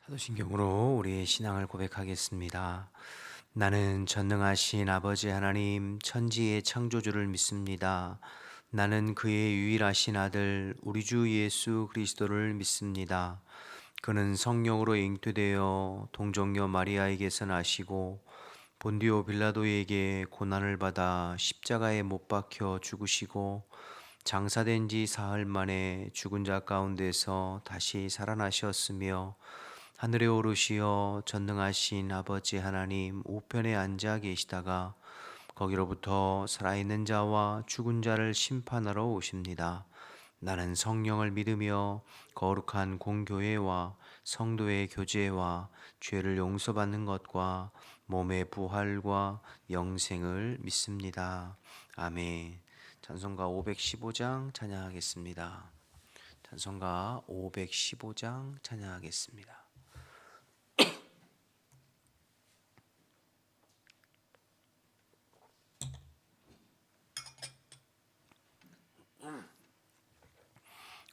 사도신경으로 우리의 신앙을 고백하겠습니다. 나는 전능하신 아버지 하나님 천지의 창조주를 믿습니다. 나는 그의 유일하신 아들 우리 주 예수 그리스도를 믿습니다. 그는 성령으로 잉태되어 동정녀 마리아에게서 나시고 본디오 빌라도에게 고난을 받아 십자가에 못 박혀 죽으시고 장사된 지 사흘 만에 죽은 자 가운데서 다시 살아나셨으며 하늘에 오르시어 전능하신 아버지 하나님 우편에 앉아 계시다가 거기로부터 살아있는 자와 죽은 자를 심판하러 오십니다. 나는 성령을 믿으며 거룩한 공교회와 성도의 교제와 죄를 용서받는 것과 몸의 부활과 영생을 믿습니다. 아멘. 찬송가 515장 찬양하겠습니다. 찬송가 515장 찬양하겠습니다.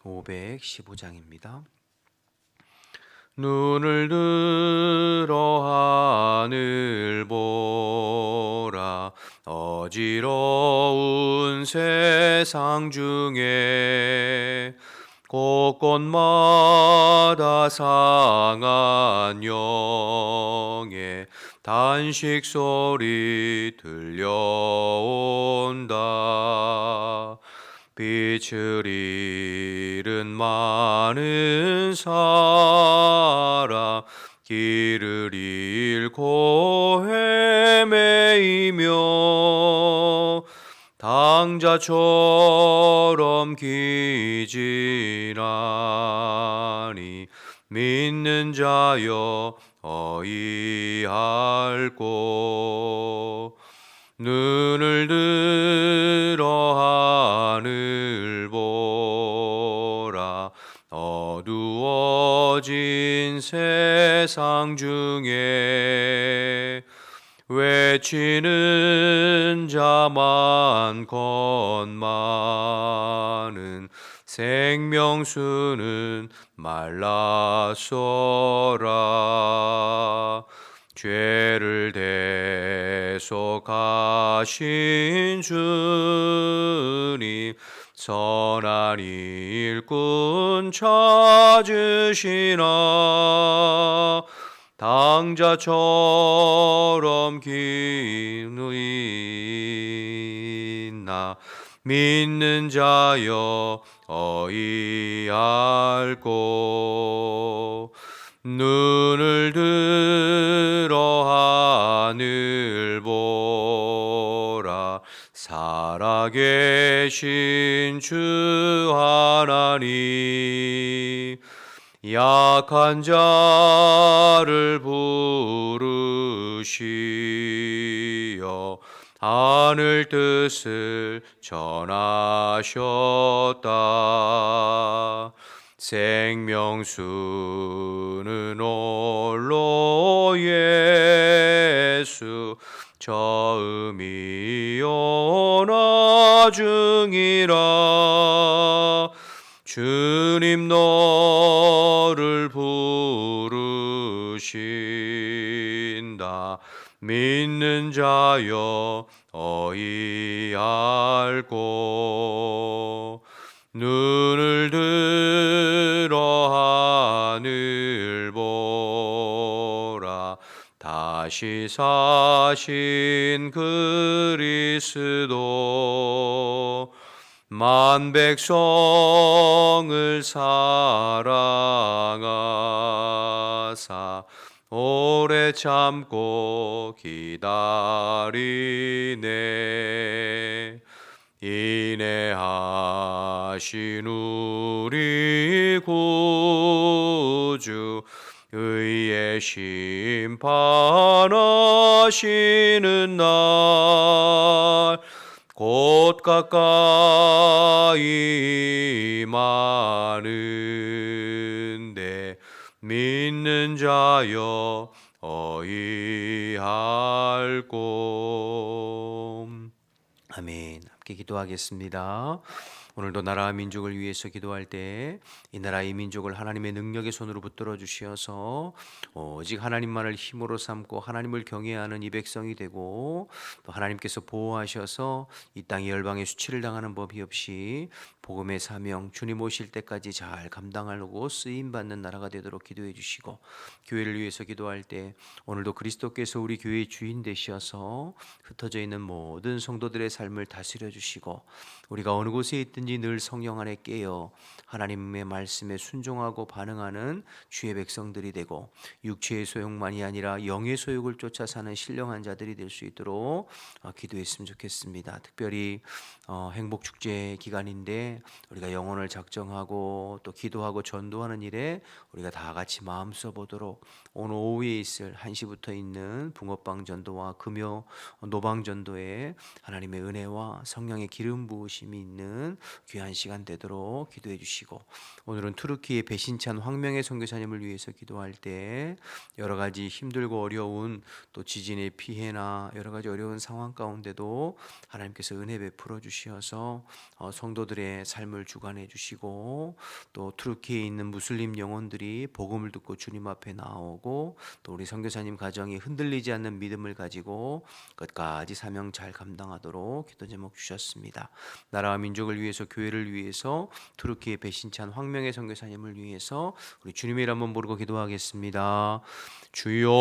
515장입니다. 눈을 들어 하늘 보라. 어지러운 세상 중에 곳곳마다 상한 영의 단식 소리 들려온다. 빛을 잃은 많은 사람 길을 잃고 헤매이며 당자처럼 기지라니 믿는 자여 어이할꼬. 눈을 들어 하늘 보라. 어두워진 세상 중에 외치는 자 많건 많은 생명수는 말랐소라. 죄를 대속하신 주님 선한 일꾼 찾으시나. 당자처럼 기누이나 믿는 자여 어이할꼬. 눈을 들어 하늘 보라. 살아계신 주 하나님 약한 자를 부르시어 하늘 뜻을 전하셨다. 생명수는 홀로 예수 처음이요 나중이라. 주님 너를 부르신다. 믿는 자여 어이할꼬. 눈을 들어 하늘 보라. 다시 사신 그리스도 만 백성을 사랑하사 오래 참고 기다리네. 인내하신 우리 구주 의의 심판하시는 날 곧 가까이 많은데 믿는 자여 어이할꼬. 아멘. 함께 기도하겠습니다. 오늘도 나라와 민족을 위해서 기도할 때 이 나라 이 민족을 하나님의 능력의 손으로 붙들어 주시어서 오직 하나님만을 힘으로 삼고 하나님을 경외하는 이 백성이 되고, 또 하나님께서 보호하셔서 이 땅이 열방의 수치를 당하는 법이 없이 복음의 사명 주님 오실 때까지 잘 감당하려고 쓰임받는 나라가 되도록 기도해 주시고, 교회를 위해서 기도할 때 오늘도 그리스도께서 우리 교회의 주인 되셔서 흩어져 있는 모든 성도들의 삶을 다스려 주시고, 우리가 어느 곳에 있든지 늘 성령 안에 깨어 하나님의 말씀에 순종하고 반응하는 주의 백성들이 되고, 육체의 소욕만이 아니라 영의 소욕을 쫓아 사는 신령한 자들이 될 수 있도록 기도했으면 좋겠습니다. 특별히 행복축제 기간인데 우리가 영혼을 작정하고 또 기도하고 전도하는 일에 우리가 다 같이 마음 써보도록, 오늘 오후에 있을 1시부터 있는 붕어빵 전도와 금요 노방 전도에 하나님의 은혜와 성령의 기름 부으심이 있는 귀한 시간 되도록 기도해 주시고, 오늘은 투르키의 배신찬 황명의 선교사님을 위해서 기도할 때 여러 가지 힘들고 어려운 또 지진의 피해나 여러 가지 어려운 상황 가운데도 하나님께서 은혜 베풀어 주시어서 성도들의 삶을 주관해 주시고, 또 투르키에 있는 무슬림 영혼들이 복음을 듣고 주님 앞에 나오고, 또 우리 선교사님 가정이 흔들리지 않는 믿음을 가지고 끝까지 사명 잘 감당하도록 기도 제목 주셨습니다. 나라와 민족을 위해서, 교회를 위해서, 투르키의 배신찬 황명의 선교사님을 위해서 우리 주님의 이름 한번 부르고 기도하겠습니다. 주여,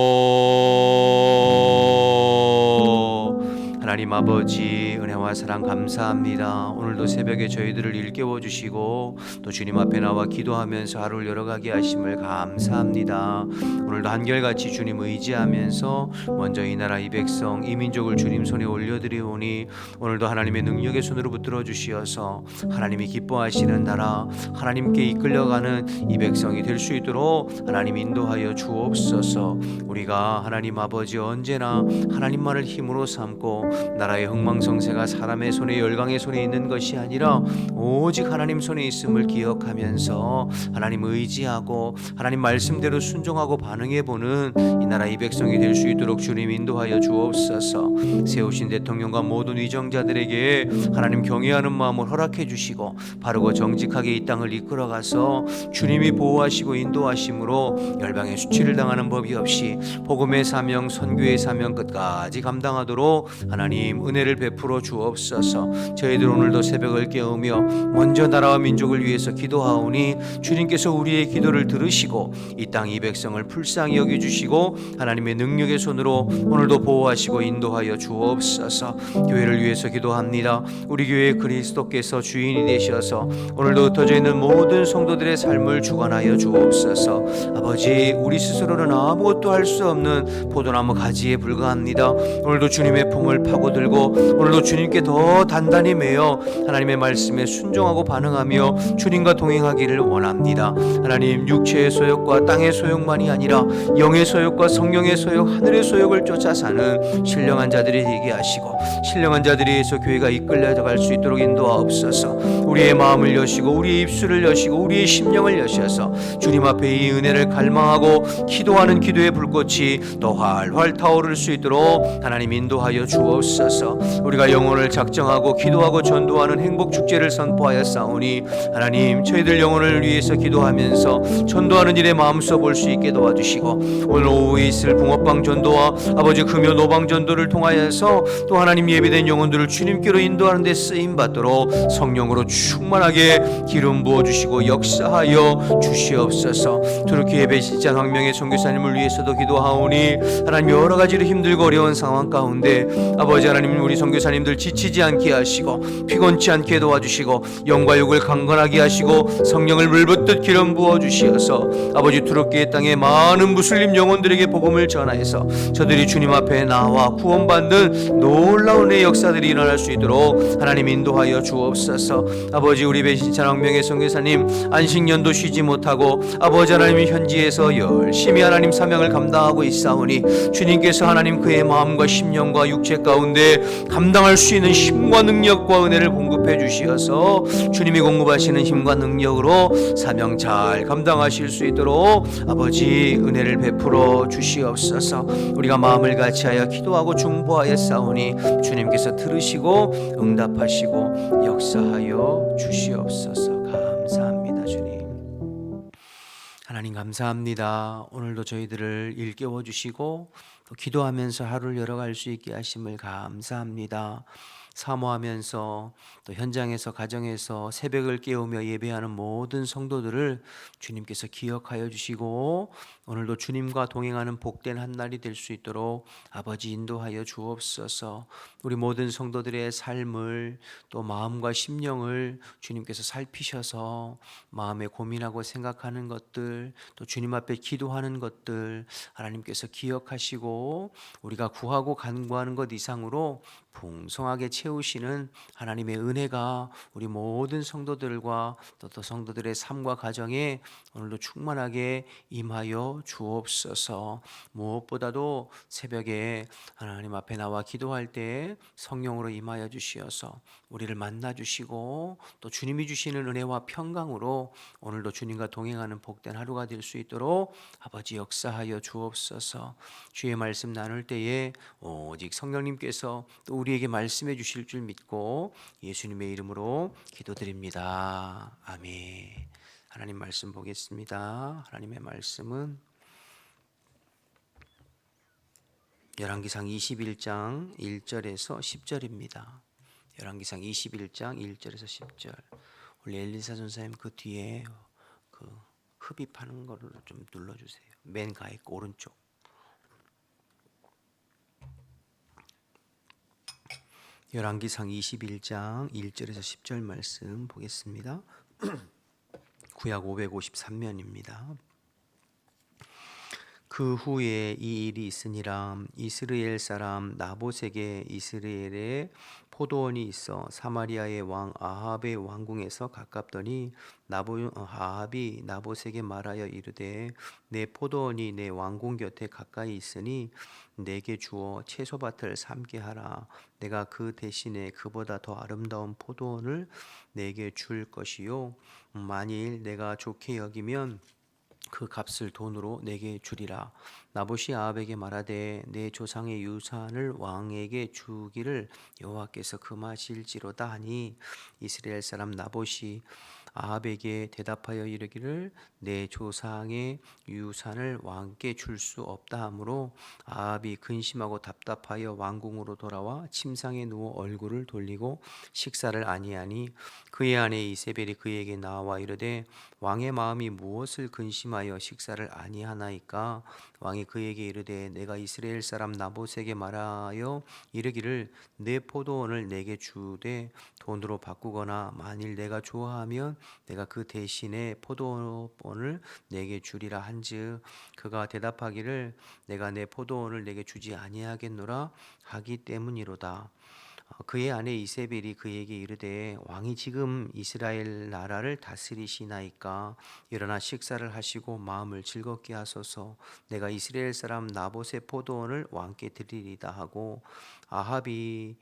하나님 아버지 은혜와 사랑 감사합니다. 오늘도 새벽에 저희들을 일깨워 주시고 또 주님 앞에 나와 기도하면서 하루를 열어가게 하심을 감사합니다. 오늘도 한결같이 주님 의지하면서 먼저 이 나라 이 백성 이 민족을 주님 손에 올려드리오니, 오늘도 하나님의 능력의 손으로 붙들어 주시어서 하나님이 기뻐하시는 나라, 하나님께 이끌려가는 이 백성이 될 수 있도록 하나님 인도하여 주옵소서. 우리가 하나님 아버지 언제나 하나님만을 힘으로 삼고 나라의 흥망성쇠가 사람의 손에 열강의 손에 있는 것이 아니라 오직 하나님 손에 있음을 기억하면서 하나님 의지하고 하나님 말씀대로 순종하고 반응해보는 이 나라 이 백성이 될 수 있도록 주님 인도하여 주옵소서. 세우신 대통령과 모든 위정자들에게 하나님 경외하는 마음을 허락해 주시고 바르고 정직하게 이 땅을 이끌어가서 주님이 보호하시고 인도하심으로 열방의 수치를 당하는 법이 없이 복음의 사명 선교의 사명 끝까지 감당하도록 하나님 은혜를 베풀어 주옵소서. 저희들 오늘도 새벽을 깨우며 먼저 나라와 민족을 위해서 기도하오니 주님께서 우리의 기도를 들으시고 이 땅 이 백성을 불쌍히 여겨주시고 하나님의 능력의 손으로 오늘도 보호하시고 인도하여 주옵소서. 교회를 위해서 기도합니다. 우리 교회의 그리스도께서 주인이 되셔서 오늘도 흩어져 있는 모든 성도들의 삶을 주관하여 주옵소서. 아버지, 우리 스스로는 아무것도 할 수 없는 포도나무 가지에 불과합니다. 오늘도 주님의 품을 파고들고 오늘도 주님께 더 단단히 매여 하나님의 말씀에 순종하고 반응하며 주님과 동행하기를 원합니다. 하나님, 육체의 소욕과 땅의 소욕만이 아니라 영의 소욕과 성령의 소욕, 하늘의 소욕을 쫓아 사는 신령한 자들이 되게 하시고 신령한 자들이 해서 교회가 이끌려갈 수 있도록 인도하옵소서. 우리의 마음을 여시고 우리의 입술을 여시고 우리의 심령을 여셔서 주님 앞에 이 은혜를 갈망하고 기도하는 기도의 불꽃이 더 활활 타오를 수 있도록 하나님 인도하여 주옵소서. 우리가 영혼을 작정하고 기도하고 전도하는 행복 축제를 선포하여 싸우니 하나님, 저희들 영혼을 위해서 기도하면서 전도하는 일에 마음 써볼 수 있게 도와주시고, 오늘 오후에 있을 붕어빵 전도와 아버지 금요 노방 전도를 통하여서 또 하나님 예비된 영혼들을 주님께로 인도하는 데 쓰임 받도록 성령으로 충만하게 기름 부어 주시고 역사하여 주시옵소서. 투르키의 배신자 황명의 선교사님을 위해서도 기도하오니 하나님, 여러 가지로 힘들고 어려운 상황 가운데 아버지 하나님, 우리 선교사님들 지치지 않게 하시고 피곤치 않게 도와주시고 영과 육을 강건하게 하시고 성령을 물붓듯 기름 부어 주시어서 아버지 투르키의 땅에 많은 무슬림 영혼들에게 복음을 전하여서 저들이 주님 앞에 나와 구원받는 놀라운 의 역사들이 일어날 수 있도록 하나님 인도하여 주옵소서. 아버지, 우리 배신찬 황명의 선교사님 안식년도 쉬지 못하고 아버지 하나님 현지에서 열심히 하나님 사명을 감당하고 있사오니 주님께서 하나님 그의 마음과 심령과 육체 가운데 감당할 수 있는 힘과 능력과 은혜를 공급해 주시어서 주님이 공급하시는 힘과 능력으로 사명 잘 감당하실 수 있도록 아버지 은혜를 베풀어 주시옵소서. 우리가 마음을 같이하여 기도하고 중보하여 싸우니 주님께서 들으시고 응답하시고 역사하여 하여 주시옵소서. 감사합니다 주님. 하나님 감사합니다. 오늘도 저희들을 일깨워 주시고 또 기도하면서 하루를 열어갈 수 있게 하심을 감사합니다. 사모하면서 또 현장에서 가정에서 새벽을 깨우며 예배하는 모든 성도들을 주님께서 기억하여 주시고 오늘도 주님과 동행하는 복된 한 날이 될 수 있도록 아버지 인도하여 주옵소서. 우리 모든 성도들의 삶을 또 마음과 심령을 주님께서 살피셔서 마음에 고민하고 생각하는 것들 또 주님 앞에 기도하는 것들 하나님께서 기억하시고 우리가 구하고 간구하는 것 이상으로 풍성하게 채우시는 하나님의 은혜가 우리 모든 성도들과 또 성도들의 삶과 가정에 오늘도 충만하게 임하여 주옵소서. 무엇보다도 새벽에 하나님 앞에 나와 기도할 때 성령으로 임하여 주시어서 우리를 만나 주시고 또 주님이 주시는 은혜와 평강으로 오늘도 주님과 동행하는 복된 하루가 될 수 있도록 아버지 역사하여 주옵소서. 주의 말씀 나눌 때에 오직 성령님께서 또 우리에게 말씀해 주실 줄 믿고 예수님의 이름으로 기도드립니다. 아멘. 하나님 말씀 보겠습니다. 하나님의 말씀은 열왕기상 21장 1절에서 10절입니다. 열왕기상 21장 1절에서 10절. 우리 엘리사 전사님 그 뒤에 그 흡입하는 거를 좀 눌러주세요. 맨 가에 오른쪽. 열왕기상 21장 1절에서 10절 말씀 보겠습니다. 구약 553면입니다. 그 후에 이 일이 있으니라. 이스라엘 사람 나봇에게 이스라엘에 포도원이 있어 사마리아의 왕 아합의 왕궁에서 가깝더니 아합이 나봇에게 말하여 이르되 내 포도원이 내 왕궁 곁에 가까이 있으니 내게 주어 채소밭을 삼게 하라. 내가 그 대신에 그보다 더 아름다운 포도원을 내게 줄 것이요 만일 내가 좋게 여기면 그 값을 돈으로 내게 주리라. 나봇이 아합에게 말하되 내 조상의 유산을 왕에게 주기를 여호와께서 금하실지로다 하니 이스라엘 사람 나봇이 아합에게 대답하여 이르기를 내 조상의 유산을 왕께 줄 수 없다 하므로 아합이 근심하고 답답하여 왕궁으로 돌아와 침상에 누워 얼굴을 돌리고 식사를 아니하니 그의 아내 이세벨이 그에게 나와 이르되 왕의 마음이 무엇을 근심하여 식사를 아니하나이까. 왕이 그에게 이르되 내가 이스라엘 사람 나봇에게 말하여 이르기를 내 포도원을 내게 주되 돈으로 바꾸거나 만일 내가 좋아하면 내가 그 대신에 포도원을 내게 주리라 한즉 그가 대답하기를 내가 내 포도원을 내게 주지 아니하겠노라 하기 때문이로다. 그의 아내 이세벨이 그에게 이르되 왕이 지금 이스라엘 나라를 다스리시나이까. 일어나 식사를 하시고 마음을 즐겁게 하소서. 내가 이스라엘 사람 나봇의 포도원을 왕께 드리리다 하고 아합의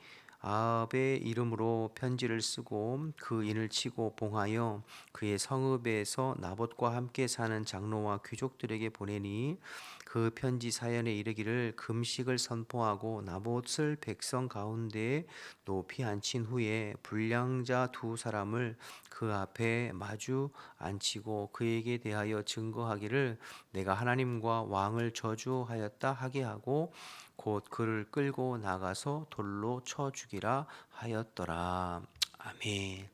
이름으로 편지를 쓰고 그 인을 치고 봉하여 그의 성읍에서 나봇과 함께 사는 장로와 귀족들에게 보내니 그 편지 사연에 이르기를 금식을 선포하고 나봇을 백성 가운데에 높이 앉힌 후에 불량자 두 사람을 그 앞에 마주 앉히고 그에게 대하여 증거하기를 내가 하나님과 왕을 저주하였다 하게 하고 곧 그를 끌고 나가서 돌로 쳐 죽이라 하였더라. 아멘.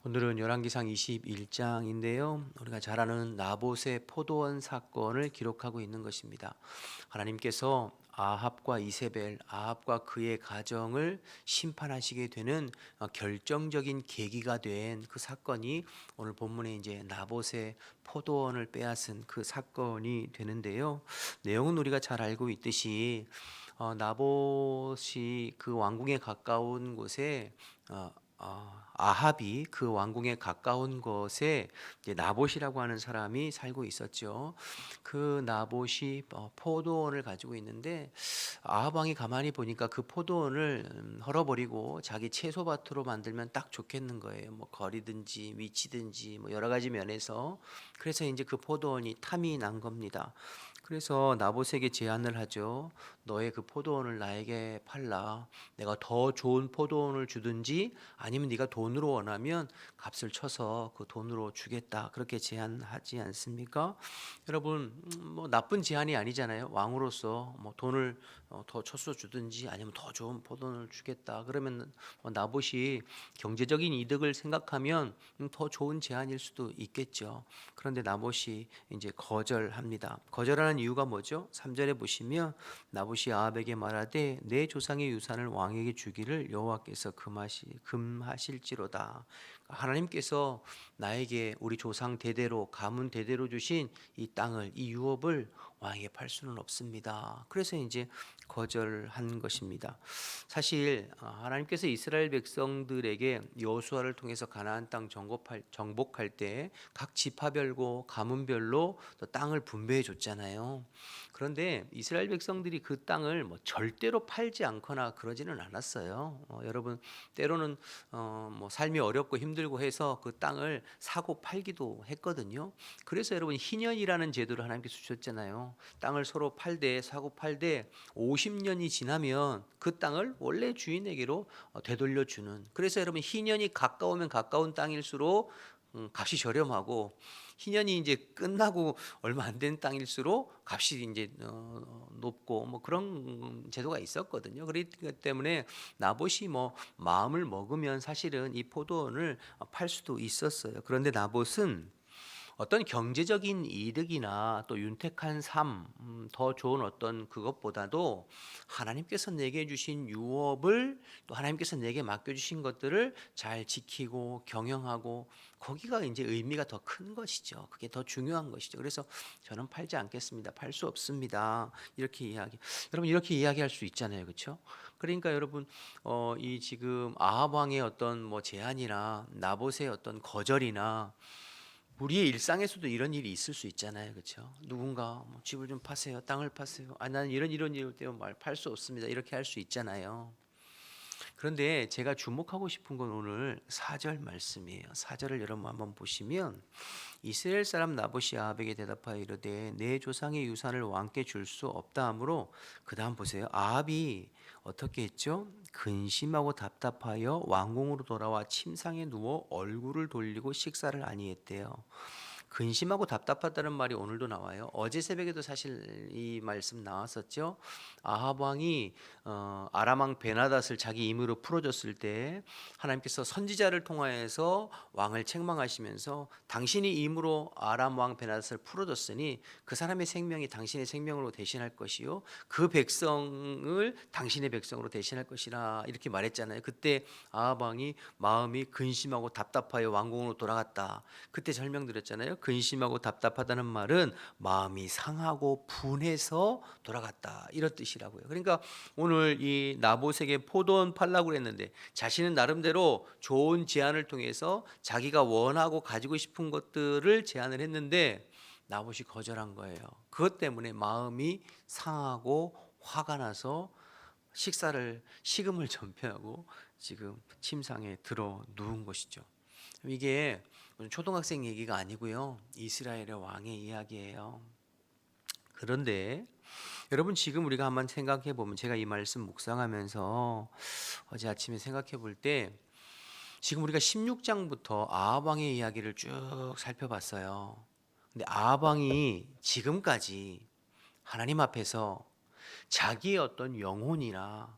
오늘은 열왕기상 21장인데요. 우리가 잘 아는 나봇의 포도원 사건을 기록하고 있는 것입니다. 하나님께서 아합과 이세벨, 아합과 그의 가정을 심판하시게 되는 결정적인 계기가 된 그 사건이 오늘 본문에 이제 나봇의 포도원을 빼앗은 그 사건이 되는데요. 내용은 우리가 잘 알고 있듯이 나봇이 그 왕궁에 가까운 곳에 아합이 그 왕궁에 가까운 곳에 이제 나봇이라고 하는 사람이 살고 있었죠. 그 나봇이 포도원을 가지고 있는데 아합 왕이 가만히 보니까 그 포도원을 헐어버리고 자기 채소밭으로 만들면 딱 좋겠는 거예요. 뭐 거리든지 위치든지 뭐 여러 가지 면에서. 그래서 이제 그 포도원이 탐이 난 겁니다. 그래서 나봇에게 제안을 하죠. 너의 그 포도원을 나에게 팔라. 내가 더 좋은 포도원을 주든지 아니면 네가 돈으로 원하면 값을 쳐서 그 돈으로 주겠다 그렇게 제안하지 않습니까? 여러분 뭐 나쁜 제안이 아니잖아요. 왕으로서 뭐 돈을 더 쳐서 주든지 아니면 더 좋은 포도를 주겠다 그러면 나봇이 경제적인 이득을 생각하면 더 좋은 제안일 수도 있겠죠. 그런데 나봇이 이제 거절합니다. 거절하는 이유가 뭐죠? 3절에 보시면 나봇이 아합에게 말하되 내 조상의 유산을 왕에게 주기를 여호와께서 금하실지로다. 하나님께서 나에게 우리 조상 대대로 가문 대대로 주신 이 땅을 이 유업을 왕에게 팔 수는 없습니다. 그래서 이제 거절한 것입니다. 사실 하나님께서 이스라엘 백성들에게 여호수아를 통해서 가나안 땅 정복할 때 각 지파별고 가문별로 또 땅을 분배해 줬잖아요. 그런데 이스라엘 백성들이 그 땅을 뭐 절대로 팔지 않거나 그러지는 않았어요. 여러분 때로는 뭐 삶이 어렵고 힘들고 해서 그 땅을 사고 팔기도 했거든요. 그래서 여러분 희년이라는 제도를 하나님께서 주셨잖아요. 땅을 서로 팔되 사고 팔되 50년이 지나면 그 땅을 원래 주인에게로 되돌려 주는. 그래서 여러분 희년이 가까우면 가까운 땅일수록 값이 저렴하고 희년이 이제 끝나고 얼마 안 된 땅일수록 값이 이제 높고 뭐 그런 제도가 있었거든요. 그렇기 때문에 나봇이 뭐 마음을 먹으면 사실은 이 포도원을 팔 수도 있었어요. 그런데 나봇은 어떤 경제적인 이득이나 또 윤택한 삶, 더 좋은 어떤 그것보다도 하나님께서 내게 주신 유업을 또 하나님께서 내게 맡겨주신 것들을 잘 지키고 경영하고 거기가 이제 의미가 더 큰 것이죠. 그게 더 중요한 것이죠. 그래서 저는 팔지 않겠습니다. 팔 수 없습니다. 이렇게 여러분 이렇게 이야기할 수 있잖아요, 그렇죠? 그러니까 여러분 이 지금 아합 왕의 어떤 뭐 제안이나 나봇의 어떤 거절이나 우리의 일상에서도 이런 일이 있을 수 있잖아요, 그렇죠? 누군가 뭐 집을 좀 파세요, 땅을 파세요. 나는 이런 일 때문에 팔 수 없습니다. 이렇게 할 수 있잖아요. 그런데 제가 주목하고 싶은 건 오늘 4절 말씀이에요. 4절을 여러분 한번 보시면 이스라엘 사람 나봇이 아합에게 대답하여 이르되 내 조상의 유산을 왕께 줄 수 없다 하므로 그다음 보세요. 아합이 어떻게 했죠? 근심하고 답답하여 왕궁으로 돌아와 침상에 누워 얼굴을 돌리고 식사를 아니했대요. 근심하고 답답하다는 말이 오늘도 나와요. 어제 새벽에도 사실 이 말씀 나왔었죠. 아합 왕이 아람 왕 베나닷을 자기 임으로 풀어줬을 때 하나님께서 선지자를 통하여서 왕을 책망하시면서 당신이 임으로 아람 왕 베나닷을 풀어줬으니 그 사람의 생명이 당신의 생명으로 대신할 것이요 그 백성을 당신의 백성으로 대신할 것이라 이렇게 말했잖아요. 그때 아합 왕이 마음이 근심하고 답답하여 왕궁으로 돌아갔다. 그때 설명드렸잖아요. 근심하고 답답하다는 말은 마음이 상하고 분해서 돌아갔다 이런 뜻이라고요. 그러니까 오늘 이 나봇에게 포도원 팔라고 했는데 자신은 나름대로 좋은 제안을 통해서 자기가 원하고 가지고 싶은 것들을 제안을 했는데 나봇이 거절한 거예요. 그것 때문에 마음이 상하고 화가 나서 식음을 전폐하고 지금 침상에 들어 누운 것이죠. 이게 초등학생 얘기가 아니고요. 이스라엘의 왕의 이야기예요. 그런데 여러분 지금 우리가 한번 생각해 보면 제가 이 말씀 묵상하면서 어제 아침에 생각해 볼 때 지금 우리가 16장부터 아합 왕의 이야기를 쭉 살펴봤어요. 근데 아합 왕이 지금까지 하나님 앞에서 자기의 어떤 영혼이나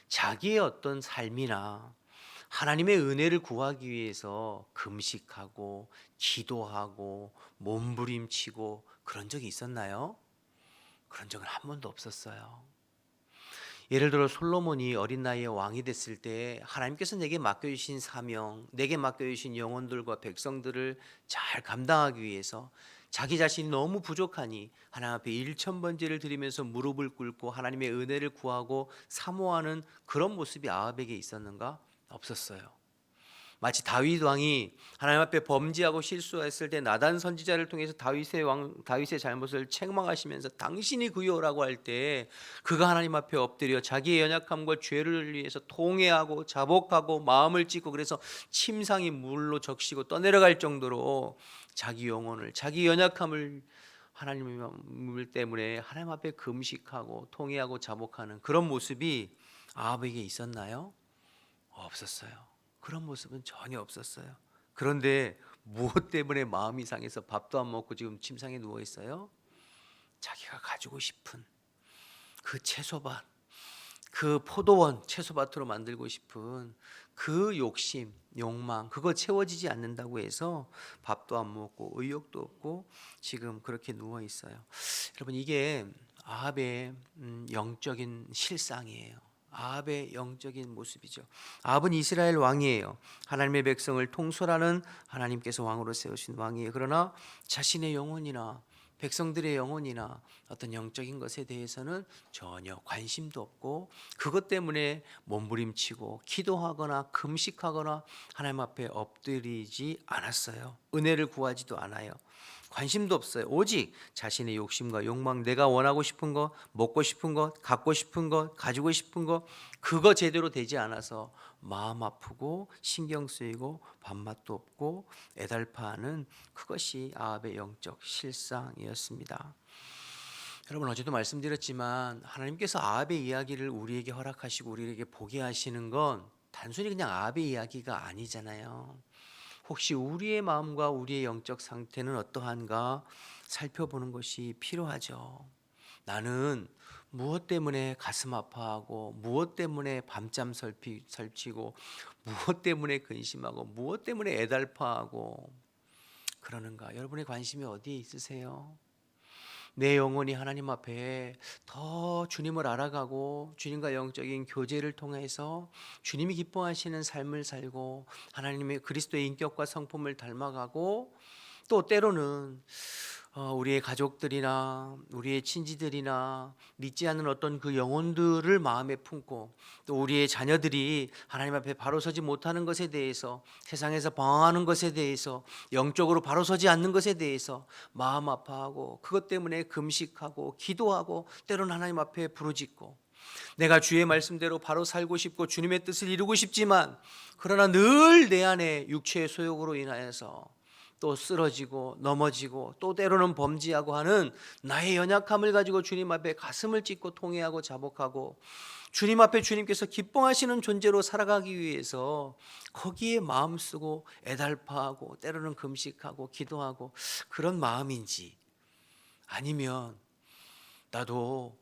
자기의 어떤 삶이나 하나님의 은혜를 구하기 위해서 금식하고 기도하고 몸부림치고 그런 적이 있었나요? 그런 적은 한 번도 없었어요. 예를 들어 솔로몬이 어린 나이에 왕이 됐을 때 하나님께서 내게 맡겨주신 사명, 내게 맡겨주신 영혼들과 백성들을 잘 감당하기 위해서 자기 자신이 너무 부족하니 하나님 앞에 일천번제를 드리면서 무릎을 꿇고 하나님의 은혜를 구하고 사모하는 그런 모습이 아합에게 있었는가? 없었어요. 마치 다윗 왕이 하나님 앞에 범죄하고 실수했을 때 나단 선지자를 통해서 다윗의 잘못을 책망하시면서 당신이 그여라고 할 때 그가 하나님 앞에 엎드려 자기의 연약함과 죄를 위해서 통회하고 자복하고 마음을 찢고 그래서 침상이 물로 적시고 떠내려갈 정도로 자기 영혼을 자기 연약함을 하나님 때문에 하나님 앞에 금식하고 통회하고 자복하는 그런 모습이 아합에게 있었나요? 없었어요. 그런 모습은 전혀 없었어요. 그런데 무엇 때문에 마음이 상해서 밥도 안 먹고 지금 침상에 누워 있어요? 자기가 가지고 싶은 그 채소밭, 그 포도원 채소밭으로 만들고 싶은 그 욕심, 욕망, 그거 채워지지 않는다고 해서 밥도 안 먹고 의욕도 없고 지금 그렇게 누워 있어요. 여러분, 이게 아합의 영적인 실상이에요. 아합의 영적인 모습이죠. 아합은 이스라엘 왕이에요. 하나님의 백성을 통솔하는 하나님께서 왕으로 세우신 왕이에요. 그러나 자신의 영혼이나 백성들의 영혼이나 어떤 영적인 것에 대해서는 전혀 관심도 없고, 그것 때문에 몸부림치고 기도하거나 금식하거나 하나님 앞에 엎드리지 않았어요. 은혜를 구하지도 않아요. 관심도 없어요. 오직 자신의 욕심과 욕망, 내가 원하고 싶은 것, 먹고 싶은 것, 갖고 싶은 것, 가지고 싶은 것, 그거 제대로 되지 않아서 마음 아프고 신경 쓰이고 밥맛도 없고 애달파하는, 그것이 아합의 영적 실상이었습니다. 여러분, 어제도 말씀드렸지만 하나님께서 아합의 이야기를 우리에게 허락하시고 우리에게 보게 하시는 건 단순히 그냥 아합의 이야기가 아니잖아요. 혹시 우리의 마음과 우리의 영적 상태는 어떠한가 살펴보는 것이 필요하죠. 나는 무엇 때문에 가슴 아파하고, 무엇 때문에 밤잠 설치고, 무엇 때문에 근심하고, 무엇 때문에 애달파하고 그러는가? 여러분의 관심이 어디에 있으세요? 내 영혼이 하나님 앞에 더 주님을 알아가고 주님과 영적인 교제를 통해서 주님이 기뻐하시는 삶을 살고 하나님의 그리스도의 인격과 성품을 닮아가고, 또 때로는 우리의 가족들이나 우리의 친지들이나 믿지 않는 어떤 그 영혼들을 마음에 품고, 또 우리의 자녀들이 하나님 앞에 바로 서지 못하는 것에 대해서, 세상에서 방황하는 것에 대해서, 영적으로 바로 서지 않는 것에 대해서 마음 아파하고, 그것 때문에 금식하고 기도하고 때로는 하나님 앞에 부르짖고, 내가 주의 말씀대로 바로 살고 싶고 주님의 뜻을 이루고 싶지만, 그러나 늘 내 안에 육체의 소욕으로 인하여서 또 쓰러지고 넘어지고 또 때로는 범죄하고 하는 나의 연약함을 가지고 주님 앞에 가슴을 찢고 통회하고 자복하고, 주님 앞에 주님께서 기뻐하시는 존재로 살아가기 위해서 거기에 마음 쓰고 애달파하고 때로는 금식하고 기도하고 그런 마음인지, 아니면 나도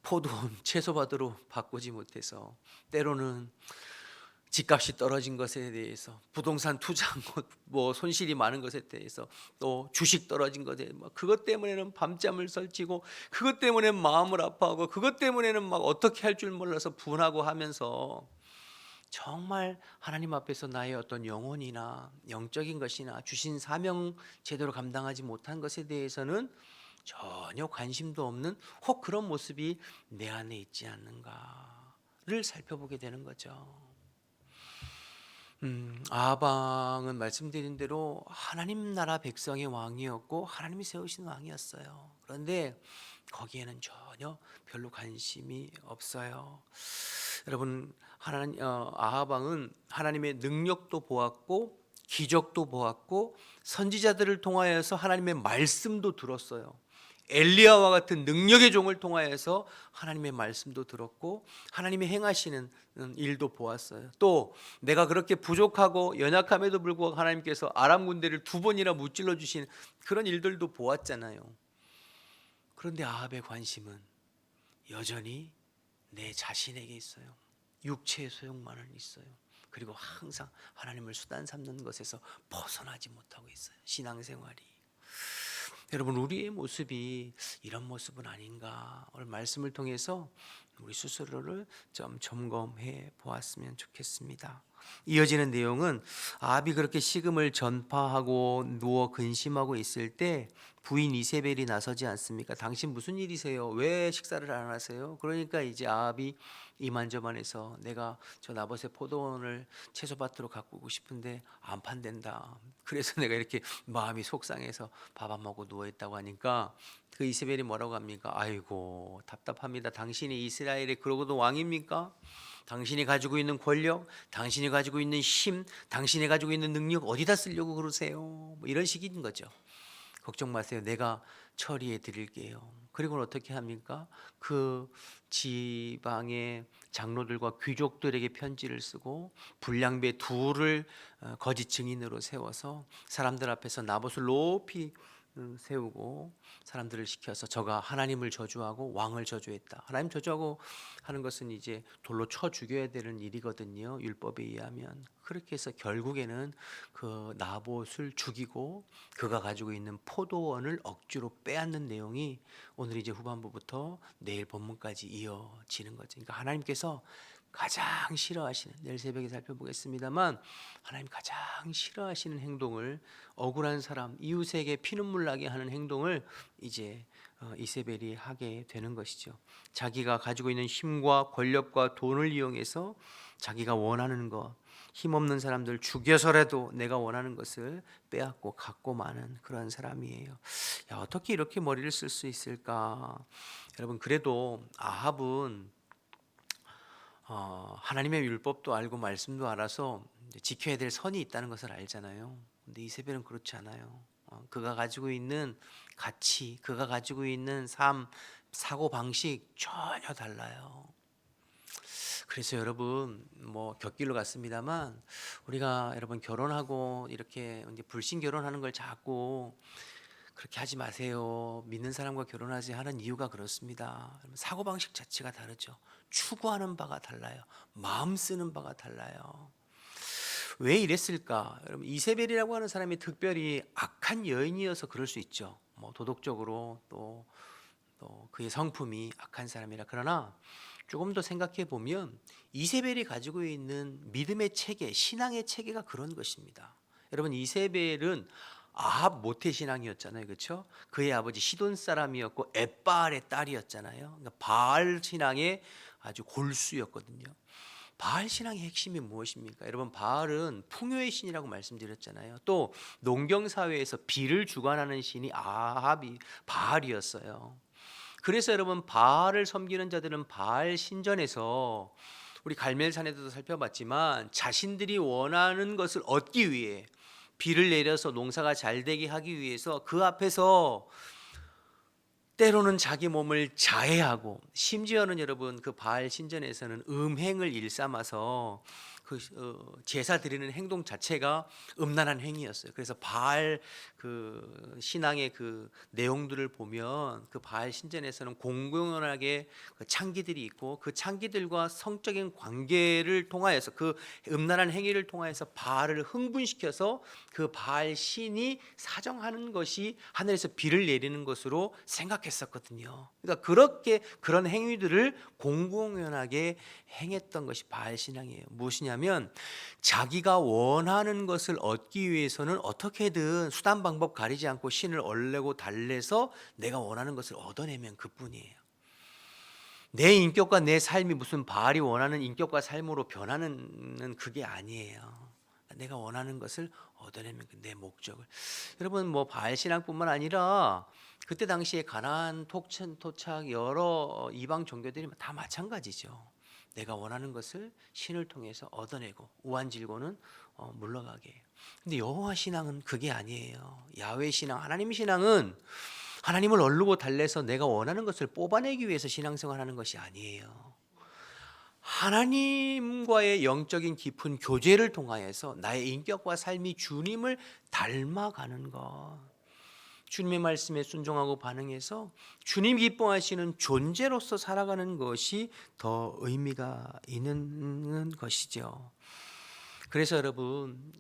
포도원 채소밭으로 바꾸지 못해서 때로는 집값이 떨어진 것에 대해서, 부동산 투자한 것 뭐 손실이 많은 것에 대해서, 또 주식 떨어진 것에 그것 때문에는 밤잠을 설치고, 그것 때문에 마음을 아파하고, 그것 때문에는 막 어떻게 할 줄 몰라서 분하고 하면서 정말 하나님 앞에서 나의 어떤 영혼이나 영적인 것이나 주신 사명 제대로 감당하지 못한 것에 대해서는 전혀 관심도 없는, 혹 그런 모습이 내 안에 있지 않는가를 살펴보게 되는 거죠. 아방은 말씀드린 대로 하나님 나라 백성의 왕이었고 하나님이 세우신 왕이었어요. 그런데 거기에는 전혀 별로 관심이 없어요. 여러분, 아하방은 하나님의 능력도 보았고 기적도 보았고 선지자들을 통하여서 하나님의 말씀도 들었어요. 엘리야와 같은 능력의 종을 통하여서 하나님의 말씀도 들었고 하나님이 행하시는 일도 보았어요. 또 내가 그렇게 부족하고 연약함에도 불구하고 하나님께서 아람 군대를 2번이나 무찔러 주신 그런 일들도 보았잖아요. 그런데 아합의 관심은 여전히 내 자신에게 있어요. 육체의 소욕만은 있어요. 그리고 항상 하나님을 수단 삼는 것에서 벗어나지 못하고 있어요. 신앙생활이. 여러분, 우리의 모습이 이런 모습은 아닌가, 오늘 말씀을 통해서 우리 스스로를 좀 점검해 보았으면 좋겠습니다. 이어지는 내용은 아합이 그렇게 식음을 전파하고 누워 근심하고 있을 때 부인 이세벨이 나서지 않습니까? 당신 무슨 일이세요? 왜 식사를 안 하세요? 그러니까 이제 아합이 이만저만해서 내가 저 나봇의 포도원을 채소밭으로 가꾸고 싶은데 안 판댄다. 그래서 내가 이렇게 마음이 속상해서 밥 안 먹고 누워 있다고 하니까 그 이세벨이 뭐라고 합니까? 아이고 답답합니다. 당신이 이스라엘의 그러고도 왕입니까? 당신이 가지고 있는 권력, 당신이 가지고 있는 힘, 당신이 가지고 있는 능력 어디다 쓰려고 그러세요? 뭐 이런 식인 거죠. 걱정 마세요. 내가 처리해 드릴게요. 그리고는 어떻게 합니까? 그 지방의 장로들과 귀족들에게 편지를 쓰고 불량배 둘을 거짓 증인으로 세워서 사람들 앞에서 나봇을 높이 세우고 사람들을 시켜서 저가 하나님을 저주하고 왕을 저주했다. 하나님 저주하고 하는 것은 이제 돌로 쳐 죽여야 되는 일이거든요. 율법에 의하면. 그렇게 해서 결국에는 그 나봇을 죽이고 그가 가지고 있는 포도원을 억지로 빼앗는 내용이 오늘 이제 후반부부터 내일 본문까지 이어지는 거죠. 그러니까 하나님께서 가장 싫어하시는, 내일 새벽에 살펴보겠습니다만 하나님 가장 싫어하시는 행동을, 억울한 사람, 이웃에게 피눈물 나게 하는 행동을 이제 이세벨이 하게 되는 것이죠. 자기가 가지고 있는 힘과 권력과 돈을 이용해서 자기가 원하는 것, 힘없는 사람들 죽여서라도 내가 원하는 것을 빼앗고 갖고 마는 그런 사람이에요. 야, 어떻게 이렇게 머리를 쓸 수 있을까? 여러분, 그래도 아합은 하나님의 율법도 알고 말씀도 알아서 지켜야 될 선이 있다는 것을 알잖아요. 근데 이세벨은 그렇지 않아요. 그가 가지고 있는 가치, 그가 가지고 있는 삶, 사고 방식 전혀 달라요. 그래서 여러분 뭐 곁길로 갔습니다만 우리가 여러분 결혼하고 이렇게 이제 불신 결혼하는 걸 자꾸 그렇게 하지 마세요. 믿는 사람과 결혼하지 하는 이유가 그렇습니다. 사고방식 자체가 다르죠. 추구하는 바가 달라요. 마음 쓰는 바가 달라요. 왜 이랬을까? 여러분 이세벨이라고 하는 사람이 특별히 악한 여인이어서 그럴 수 있죠. 뭐 도덕적으로 또 그의 성품이 악한 사람이라. 그러나 조금 더 생각해 보면 이세벨이 가지고 있는 믿음의 체계, 신앙의 체계가 그런 것입니다. 여러분 이세벨은 아합 모태 신앙이었잖아요, 그렇죠? 그의 아버지 시돈 사람이었고 엣바알의 딸이었잖아요. 그러니까 바알 신앙의 아주 골수였거든요. 바알 신앙의 핵심이 무엇입니까? 여러분 바알은 풍요의 신이라고 말씀드렸잖아요. 또 농경 사회에서 비를 주관하는 신이 아합이 바알이었어요. 그래서 여러분 바알을 섬기는 자들은 바알 신전에서 우리 갈멜산에도 살펴봤지만 자신들이 원하는 것을 얻기 위해 비를 내려서 농사가 잘 되게 하기 위해서 그 앞에서 때로는 자기 몸을 자해하고 심지어는 여러분 그 바알 신전에서는 음행을 일삼아서 그 제사 드리는 행동 자체가 음란한 행위였어요. 그래서 바알 그 신앙의 그 내용들을 보면 그 바알 신전에서는 공공연하게 그 창기들이 있고 그 창기들과 성적인 관계를 통하여서 그 음란한 행위를 통하여서 바알을 흥분시켜서 그 바알 신이 사정하는 것이 하늘에서 비를 내리는 것으로 생각했었거든요. 그러니까 그렇게 그런 행위들을 공공연하게 행했던 것이 바알 신앙이에요. 무엇이냐면 자기가 원하는 것을 얻기 위해서는 어떻게든 수단 방법 가리지 않고 신을 얼레고 달래서 내가 원하는 것을 얻어내면 그뿐이에요. 내 인격과 내 삶이 무슨 바알이 원하는 인격과 삶으로 변하는 그게 아니에요. 내가 원하는 것을 얻어내면 내 목적을. 여러분 뭐 바알 신앙뿐만 아니라 그때 당시에 가나안 토착 여러 이방 종교들이 다 마찬가지죠. 내가 원하는 것을 신을 통해서 얻어내고 우환질고는 물러가게 해요. 근데 여호와 신앙은 그게 아니에요. 야훼 신앙, 하나님 신앙은 하나님을 얼르고 달래서 내가 원하는 것을 뽑아내기 위해서 신앙생활하는 것이 아니에요. 하나님과의 영적인 깊은 교제를 통하여서 나의 인격과 삶이 주님을 닮아가는 것, 주님의 말씀에 순종하고 반응해서 주님 기뻐하시는 존재로서 살아가는 것이 더 의미가 있는 것이죠. 그래서 여러분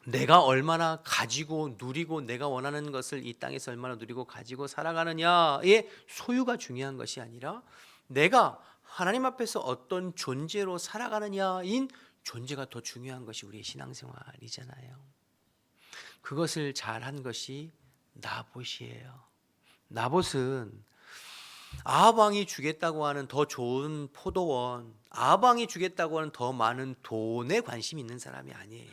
내가 얼마나 가지고 누리고 내가 원하는 것을 이 땅에서 얼마나 누리고 가지고 살아가느냐의 소유가 중요한 것이 아니라 내가 하나님 앞에서 어떤 존재로 살아가느냐인 존재가 더 중요한 것이 우리의 신앙생활이잖아요. 그것을 잘한 것이 나봇이에요. 나봇은 아합 왕이 주겠다고 하는 더 좋은 포도원, 아합 왕이 주겠다고 하는 더 많은 돈에 관심 있는 사람이 아니에요.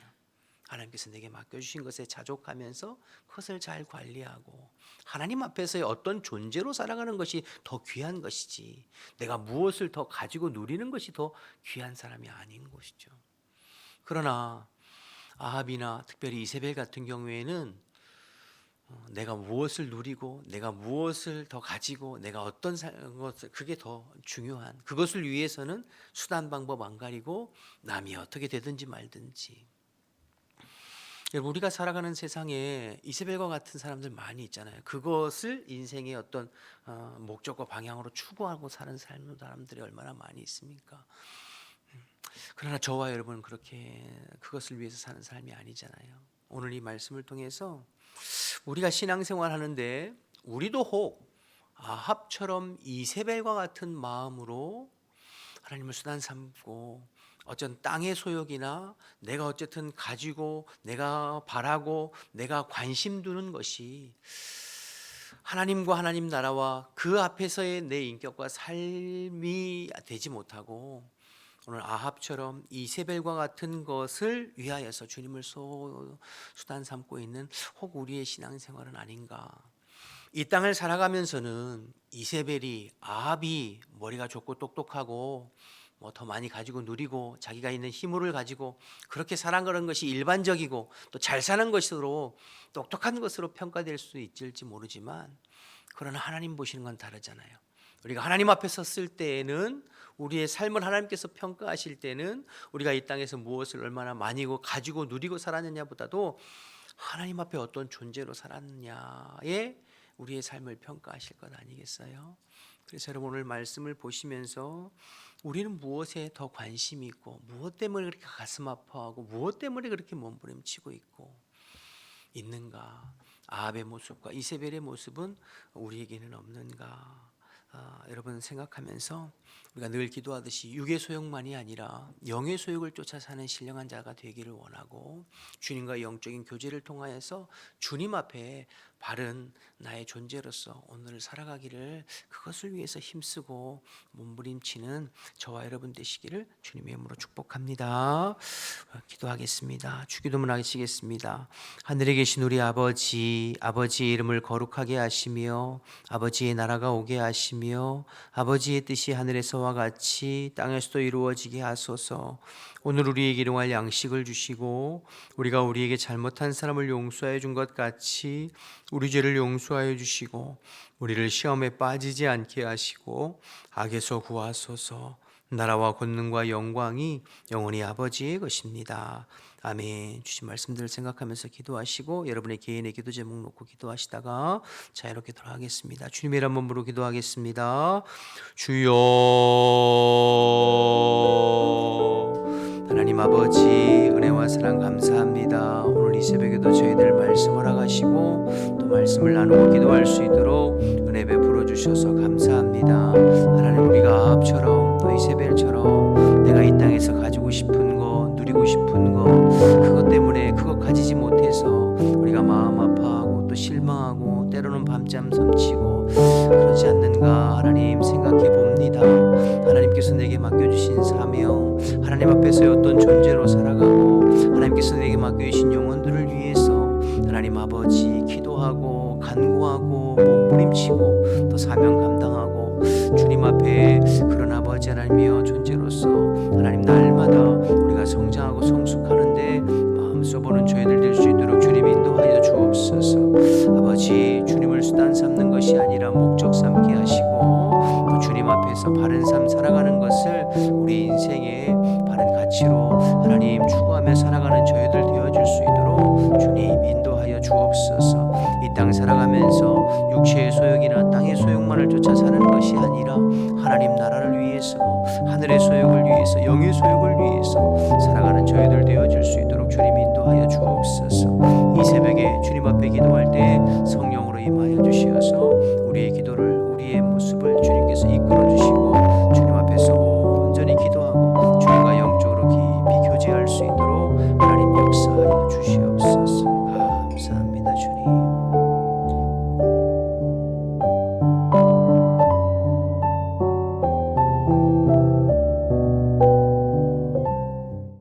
하나님께서 내게 맡겨주신 것에 자족하면서 그것을 잘 관리하고 하나님 앞에서의 어떤 존재로 살아가는 것이 더 귀한 것이지 내가 무엇을 더 가지고 누리는 것이 더 귀한 사람이 아닌 것이죠. 그러나 아합이나 특별히 이세벨 같은 경우에는 내가 무엇을 누리고 내가 무엇을 더 가지고 내가 어떤 것을 그게 더 중요한 그것을 위해서는 수단 방법 안 가리고 남이 어떻게 되든지 말든지. 우리가 살아가는 세상에 이세벨과 같은 사람들 많이 있잖아요. 그것을 인생의 어떤 목적과 방향으로 추구하고 사는 사람들이 얼마나 많이 있습니까? 그러나 저와 여러분은 그렇게 그것을 위해서 사는 삶이 아니잖아요. 오늘 이 말씀을 통해서 우리가 신앙생활 하는데 우리도 혹 아합처럼 이세벨과 같은 마음으로 하나님을 수단 삼고 어쩐 땅의 소욕이나 내가 어쨌든 가지고 내가 바라고 내가 관심 두는 것이 하나님과 하나님 나라와 그 앞에서의 내 인격과 삶이 되지 못하고 오늘 아합처럼 이세벨과 같은 것을 위하여서 주님을 수단 삼고 있는 혹 우리의 신앙생활은 아닌가. 이 땅을 살아가면서는 이세벨이 아합이 머리가 좋고 똑똑하고 뭐 더 많이 가지고 누리고 자기가 있는 힘을 가지고 그렇게 살아가는 것이 일반적이고 또 잘 사는 것으로 똑똑한 것으로 평가될 수 있을지 모르지만 그러나 하나님 보시는 건 다르잖아요. 우리가 하나님 앞에 섰을 때에는 우리의 삶을 하나님께서 평가하실 때는 우리가 이 땅에서 무엇을 얼마나 많이 가지고 누리고 살았느냐보다도 하나님 앞에 어떤 존재로 살았느냐에 우리의 삶을 평가하실 것 아니겠어요? 그래서 여러분 오늘 말씀을 보시면서 우리는 무엇에 더 관심이 있고 무엇 때문에 그렇게 가슴 아파하고 무엇 때문에 그렇게 몸부림치고 있는가? 아합의 모습과 이세벨의 모습은 우리에게는 없는가? 여러분 생각하면서 우리가 늘 기도하듯이 육의 소욕만이 아니라 영의 소욕을 쫓아 사는 신령한 자가 되기를 원하고 주님과의 영적인 교제를 통하여서 주님 앞에 바른 나의 존재로서 오늘을 살아가기를 그것을 위해서 힘쓰고 몸부림치는 저와 여러분 되시기를 주님의 이름으로 축복합니다. 기도하겠습니다. 주기도문 하시겠습니다. 하늘에 계신 우리 아버지, 아버지의 이름을 거룩하게 하시며 아버지의 나라가 오게 하시며 아버지의 뜻이 하늘에서와 같이 땅에서도 이루어지게 하소서. 오늘 우리에게 일용할 양식을 주시고 우리가 우리에게 잘못한 사람을 용서해 준 것 같이 우리 죄를 용서하여 주시고 우리를 시험에 빠지지 않게 하시고 악에서 구하소서. 나라와 권능과 영광이 영원히 아버지의 것입니다. 아멘. 주신 말씀들을 생각하면서 기도하시고 여러분의 개인의 기도 제목 놓고 기도하시다가 자유롭게 돌아가겠습니다. 주님의 이름 한번 기도하겠습니다. 주여 하나님 아버지 은혜와 사랑 감사합니다. 오늘 이 새벽에도 저희들 말씀 허락하시고 또 말씀을 나누고 기도할 수 있도록 은혜 베풀어 주셔서 감사합니다. 하나님 우리가 아합처럼 또 이세벨처럼 내가 이 땅에서 가지고 싶은 거 누리고 싶은 거 그것 때문에 그거 가지지 못해서 우리가 마음 아파하고 또 실망하고 때로는 밤잠 설치고 그러지 않는가 하나님 생각해 봅니다. 하나님께서 내게 맡겨주신 사명 하나님 앞에서의 어떤 존재로 살아가고 하나님께서 내게 맡겨주신 영혼들을 위해서 하나님 아버지 기도하고 간구하고 몸부림치고 또 사명 감당하고 주님 앞에 그런 아버지 하나님이여 존재로서 하나님 날마다 우리가 성장하고 성숙하는데 마음 써보는 저희들 될 수 있도록 주님 인도하여 주옵소서. 아버지 주님을 수단 삼는 것이 아니라 목적 삼게 하시고 또 주님 앞에서 바른 삶 살아가는 것을 우리 인생의 바른 가치로 하나님 추구하며 살아가는 저희들 되어줄 수 있도록 주님 인도하여 주옵소서. 이 땅 살아가면서 육체의 소욕이나 땅의 소욕만을 쫓아 사는 것이 아니라 하나님 나라를 위해서 하늘의 소욕을 위해서 영의 소욕을 위해서 살아가는 저희들 되어줄 수 있도록 주님 인도하여 주옵소서. 이 새벽에 주님 앞에 기도할 때 성령으로 임하여 주시어서 우리의 기도를 우리의 모습을 주님